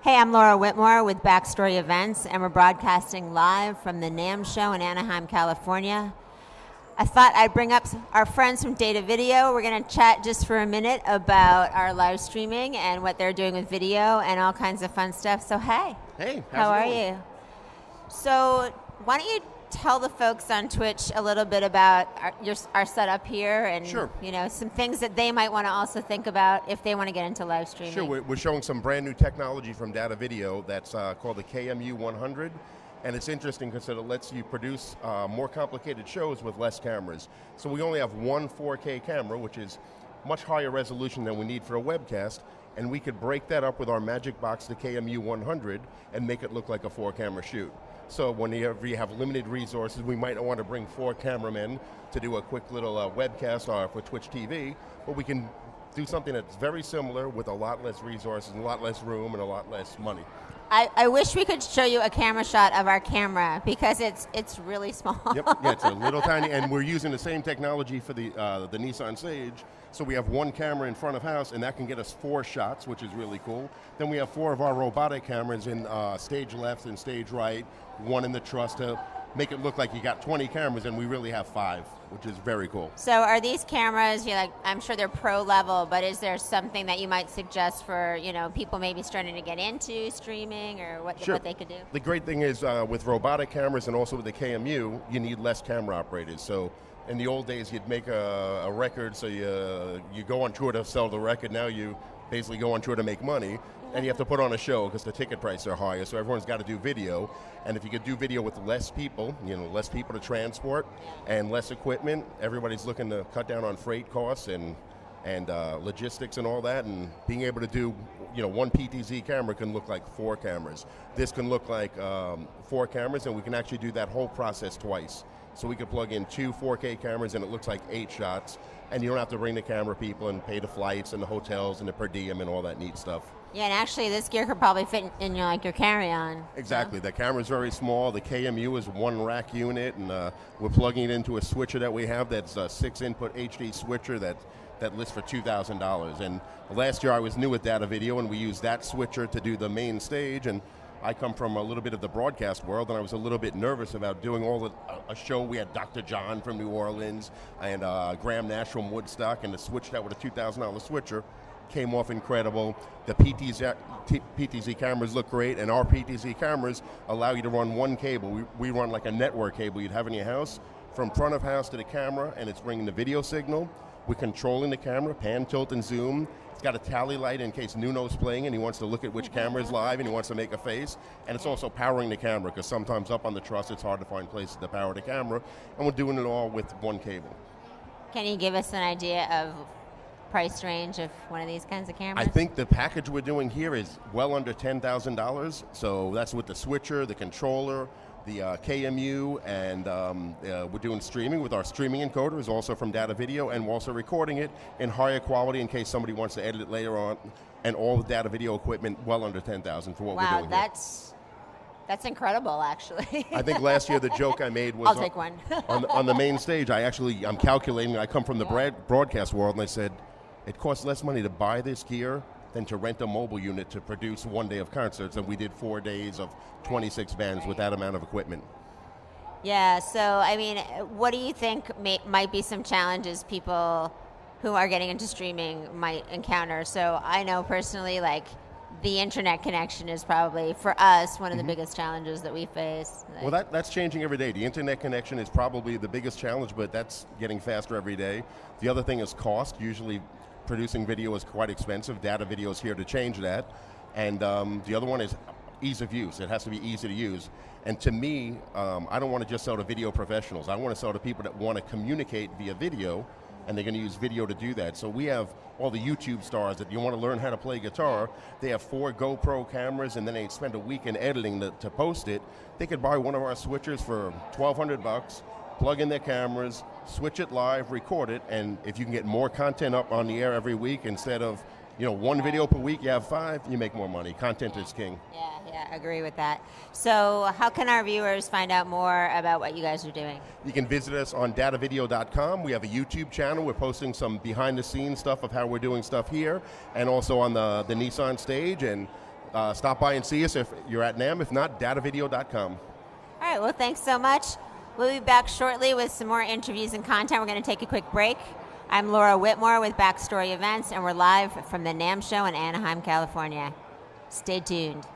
Hey, I'm Laura Whitmore with BackStory Events, and we're broadcasting live from the NAMM show in Anaheim, California. I thought I'd bring up our friends from Data Video. We're going to chat just for a minute about our live streaming and what they're doing with video and all kinds of fun stuff. So, hey. Hey, how are going? you? So, why don't you tell the folks on Twitch a little bit about our setup here and Sure. Some things that they might want to also think about if they want to get into live streaming. Sure, we're showing some brand new technology from Data Video that's called the KMU 100, and it's interesting because it lets you produce more complicated shows with less cameras. So we only have one 4K camera, which is much higher resolution than we need for a webcast, and we could break that up with our magic box, the KMU 100, and make it look like a 4-camera shoot. So whenever you have limited resources, we might not want to bring 4 cameramen to do a quick little webcast for Twitch TV, but we can do something that's very similar with a lot less resources, and a lot less room, and a lot less money. I wish we could show you a camera shot of our camera because it's really small. Yep, yeah, it's a little tiny, and we're using the same technology for the Nissan Sage. So we have one camera in front of house, and that can get us 4 shots, which is really cool. Then we have 4 of our robotic cameras in stage left and stage right, one in the truss to make it look like you got 20 cameras, and we really have 5, which is very cool. So are these cameras, I'm sure they're pro level, but is there something that you might suggest for, people maybe starting to get into streaming or what they could do? The great thing is with robotic cameras and also with the KMU, you need less camera operators. So in the old days, you'd make a record, so you go on tour to sell the record. Now you basically go on tour to make money, and you have to put on a show because the ticket prices are higher, so everyone's got to do video. And if you could do video with less people, less people to transport and less equipment, everybody's looking to cut down on freight costs and logistics and all that, and being able to do, one PTZ camera can look like 4 cameras. This can look like 4 cameras, and we can actually do that whole process twice. So we could plug in 2 4K cameras, and it looks like 8 shots, and you don't have to bring the camera people and pay the flights and the hotels and the per diem and all that neat stuff. Yeah, and actually this gear could probably fit in your carry-on. Exactly. The camera's very small. The KMU is 1 rack unit, and we're plugging it into a switcher that we have that's a 6-input HD switcher that lists for $2,000. And last year I was new at Data Video, and we used that switcher to do the main stage, and I come from a little bit of the broadcast world, and I was a little bit nervous about doing a show. We had Dr. John from New Orleans and Graham Nash from Woodstock, and to switch that with a $2,000 switcher came off incredible. The PTZ cameras look great, and our PTZ cameras allow you to run 1 cable. We run like a network cable you'd have in your house from front of house to the camera, and it's bringing the video signal. We're controlling the camera, pan, tilt, and zoom. It's got a tally light in case Nuno's playing and he wants to look at which camera is live and he wants to make a face. And it's also powering the camera, because sometimes up on the truss it's hard to find places to power the camera. And we're doing it all with 1 cable. Can you give us an idea of price range of one of these kinds of cameras? I think the package we're doing here is well under $10,000. So that's with the switcher, the controller, the KMU, and we're doing streaming with our streaming encoder, is also from Data Video, and we're also recording it in higher quality in case somebody wants to edit it later on, and all the Data Video equipment well under $10,000 for what we're doing here. That's incredible, actually. I think last year the joke I made was I'll take one. on the main stage. I'm calculating, I come from the broadcast world, and I said, it costs less money to buy this gear than to rent a mobile unit to produce 1 day of concerts, and we did 4 days of 26 bands with that amount of equipment. Yeah, so what do you think might be some challenges people who are getting into streaming might encounter? So I know personally, the internet connection is probably, for us, one of the biggest challenges that we face. Well, that's changing every day. The internet connection is probably the biggest challenge, but that's getting faster every day. The other thing is cost. Usually producing video is quite expensive. Data Video is here to change that. And the other one is ease of use. It has to be easy to use. And to me, I don't want to just sell to video professionals. I want to sell to people that want to communicate via video, and they're going to use video to do that. So we have all the YouTube stars that you want to learn how to play guitar. They have 4 GoPro cameras, and then they spend a week in editing to post it. They could buy one of our switchers for $1,200, plug in their cameras, switch it live, record it, and if you can get more content up on the air every week instead of 1 video per week, you have 5, you make more money. Content is king. Yeah, I agree with that. So how can our viewers find out more about what you guys are doing? You can visit us on datavideo.com. We have a YouTube channel. We're posting some behind the scenes stuff of how we're doing stuff here, and also on the Nissan stage. And stop by and see us if you're at NAMM. If not, datavideo.com. All right, well, thanks so much. We'll be back shortly with some more interviews and content. We're going to take a quick break. I'm Laura Whitmore with BackStory Events, and we're live from the NAMM show in Anaheim, California. Stay tuned.